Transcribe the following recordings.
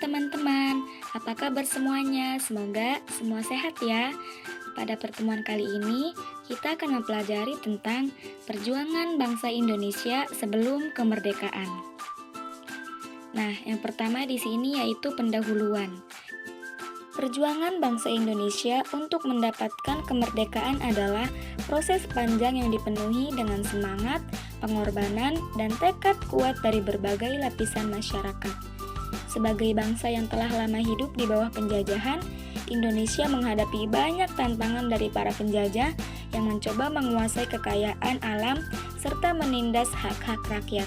teman-teman, apa kabar semuanya? Semoga semua sehat ya. Pada pertemuan kali ini, kita akan mempelajari tentang perjuangan bangsa Indonesia sebelum kemerdekaan. Nah, yang pertama di sini yaitu pendahuluan. Perjuangan bangsa Indonesia untuk mendapatkan kemerdekaan adalah proses panjang yang dipenuhi dengan semangat, pengorbanan, dan tekad kuat dari berbagai lapisan masyarakat. Sebagai bangsa yang telah lama hidup di bawah penjajahan, Indonesia menghadapi banyak tantangan dari para penjajah yang mencoba menguasai kekayaan alam serta menindas hak-hak rakyat.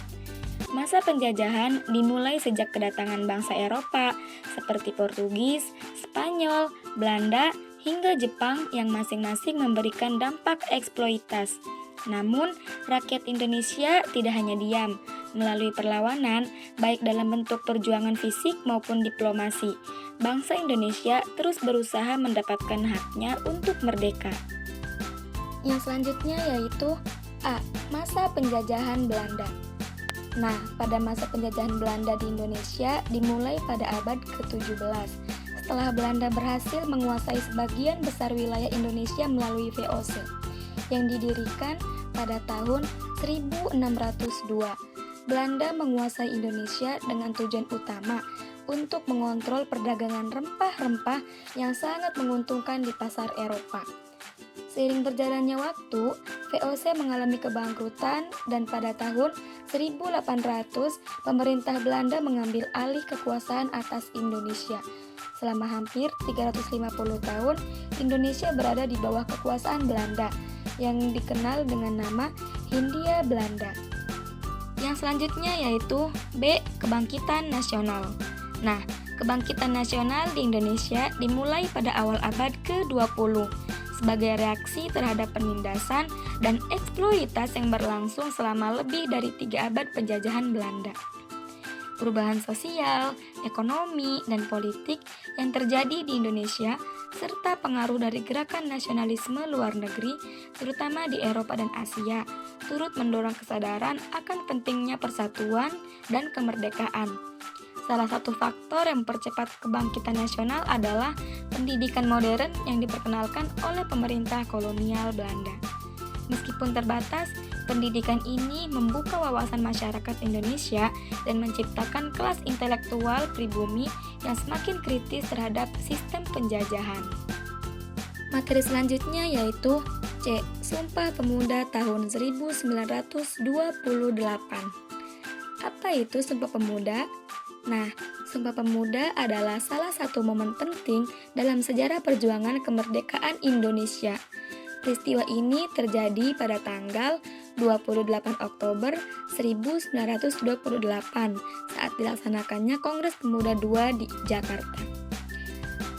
Masa penjajahan dimulai sejak kedatangan bangsa Eropa seperti Portugis, Spanyol, Belanda, hingga Jepang yang masing-masing memberikan dampak eksploitas. Namun, rakyat Indonesia tidak hanya diam. Melalui perlawanan, baik dalam bentuk perjuangan fisik maupun diplomasi, bangsa Indonesia terus berusaha mendapatkan haknya untuk merdeka. Yang selanjutnya yaitu A. Masa penjajahan Belanda. Nah, pada masa penjajahan Belanda di Indonesia dimulai pada abad ke-17. Setelah Belanda berhasil menguasai sebagian besar wilayah Indonesia melalui VOC yang didirikan pada tahun 1602. Belanda menguasai Indonesia dengan tujuan utama untuk mengontrol perdagangan rempah-rempah yang sangat menguntungkan di pasar Eropa. Seiring berjalannya waktu, VOC mengalami kebangkrutan dan pada tahun 1800 pemerintah Belanda mengambil alih kekuasaan atas Indonesia. Selama hampir 350 tahun, Indonesia berada di bawah kekuasaan Belanda yang dikenal dengan nama Hindia Belanda. Yang selanjutnya yaitu B. Kebangkitan Nasional. Nah, kebangkitan nasional di Indonesia dimulai pada awal abad ke-20 sebagai reaksi terhadap penindasan dan eksploitasi yang berlangsung selama lebih dari 3 abad penjajahan Belanda. Perubahan sosial, ekonomi, dan politik yang terjadi di Indonesia serta pengaruh dari gerakan nasionalisme luar negeri, terutama di Eropa dan Asia, turut mendorong kesadaran akan pentingnya persatuan dan kemerdekaan. Salah satu faktor yang mempercepat kebangkitan nasional adalah pendidikan modern yang diperkenalkan oleh pemerintah kolonial Belanda. Meskipun terbatas, pendidikan ini membuka wawasan masyarakat Indonesia dan menciptakan kelas intelektual pribumi yang semakin kritis terhadap sistem penjajahan. Materi selanjutnya yaitu C. Sumpah Pemuda tahun 1928. Apa itu Sumpah Pemuda? Nah, Sumpah Pemuda adalah salah satu momen penting dalam sejarah perjuangan kemerdekaan Indonesia. Peristiwa ini terjadi pada tanggal 28 Oktober 1928 saat dilaksanakannya Kongres Pemuda II di Jakarta.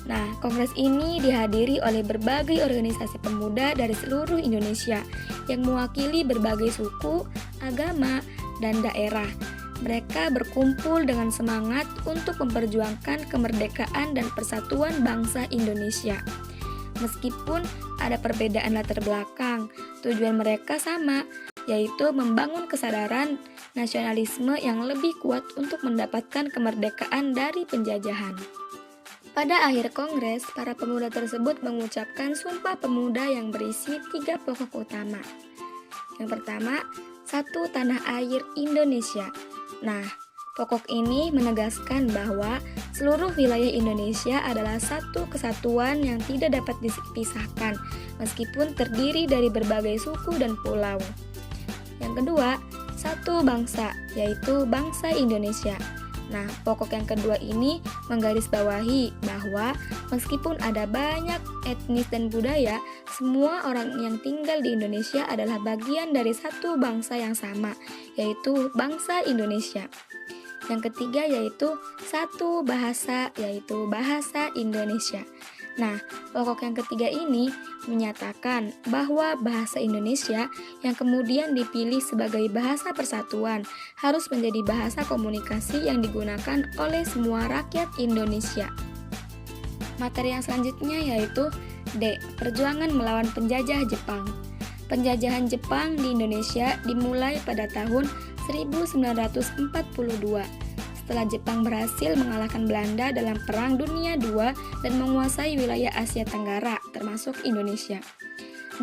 Nah, kongres ini dihadiri oleh berbagai organisasi pemuda dari seluruh Indonesia yang mewakili berbagai suku, agama, dan daerah. Mereka berkumpul dengan semangat untuk memperjuangkan kemerdekaan dan persatuan bangsa Indonesia. Meskipun ada perbedaan latar belakang, tujuan mereka sama, yaitu membangun kesadaran nasionalisme yang lebih kuat untuk mendapatkan kemerdekaan dari penjajahan. Pada akhir kongres, para pemuda tersebut mengucapkan Sumpah Pemuda yang berisi 3 pokok utama. Yang pertama, 1. Tanah air Indonesia. Nah, pokok ini menegaskan bahwa seluruh wilayah Indonesia adalah satu kesatuan yang tidak dapat dipisahkan, meskipun terdiri dari berbagai suku dan pulau. Yang kedua, 1 bangsa, yaitu bangsa Indonesia. Nah, pokok yang kedua ini menggarisbawahi bahwa meskipun ada banyak etnis dan budaya, semua orang yang tinggal di Indonesia adalah bagian dari satu bangsa yang sama, yaitu bangsa Indonesia. Yang ketiga yaitu 1 bahasa, yaitu bahasa Indonesia. Nah, pokok yang ketiga ini menyatakan bahwa bahasa Indonesia yang kemudian dipilih sebagai bahasa persatuan harus menjadi bahasa komunikasi yang digunakan oleh semua rakyat Indonesia. Materi yang selanjutnya yaitu D. Perjuangan melawan penjajah Jepang. Penjajahan Jepang di Indonesia dimulai pada tahun 1942. setelah Jepang berhasil mengalahkan Belanda dalam Perang Dunia II dan menguasai wilayah Asia Tenggara, termasuk Indonesia.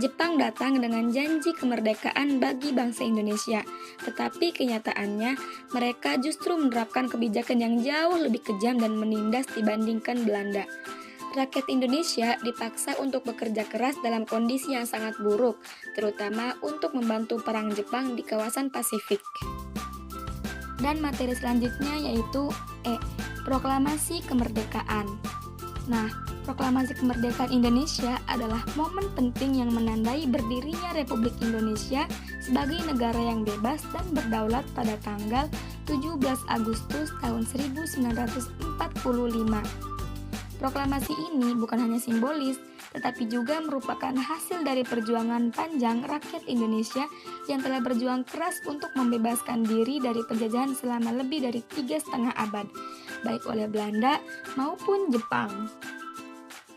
Jepang datang dengan janji kemerdekaan bagi bangsa Indonesia, tetapi kenyataannya mereka justru menerapkan kebijakan yang jauh lebih kejam dan menindas dibandingkan Belanda. Rakyat Indonesia dipaksa untuk bekerja keras dalam kondisi yang sangat buruk, terutama untuk membantu perang Jepang di kawasan Pasifik. Dan materi selanjutnya yaitu Proklamasi Kemerdekaan. Nah, Proklamasi Kemerdekaan Indonesia adalah momen penting yang menandai berdirinya Republik Indonesia sebagai negara yang bebas dan berdaulat pada tanggal 17 Agustus tahun 1945. Proklamasi ini bukan hanya simbolis, tetapi juga merupakan hasil dari perjuangan panjang rakyat Indonesia yang telah berjuang keras untuk membebaskan diri dari penjajahan selama lebih dari 3,5 abad, baik oleh Belanda maupun Jepang.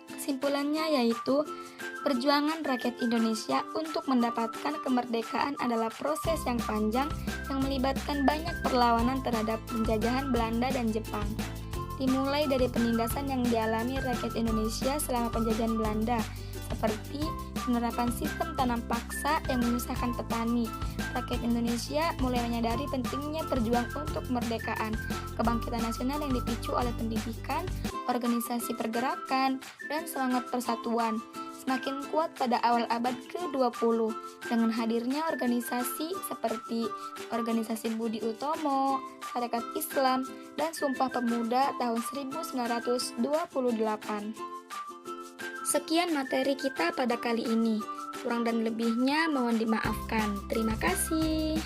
Kesimpulannya yaitu, perjuangan rakyat Indonesia untuk mendapatkan kemerdekaan adalah proses yang panjang yang melibatkan banyak perlawanan terhadap penjajahan Belanda dan Jepang. Dimulai dari penindasan yang dialami rakyat Indonesia selama penjajahan Belanda, seperti penerapan sistem tanam paksa yang menyusahkan petani. Rakyat Indonesia mulai menyadari pentingnya berjuang untuk kemerdekaan, kebangkitan nasional yang dipicu oleh pendidikan, organisasi pergerakan, dan semangat persatuan. Semakin kuat pada awal abad ke-20 dengan hadirnya organisasi seperti Organisasi Budi Utomo, Sarekat Islam, dan Sumpah Pemuda tahun 1928. Sekian materi kita pada kali ini. Kurang dan lebihnya mohon dimaafkan. Terima kasih.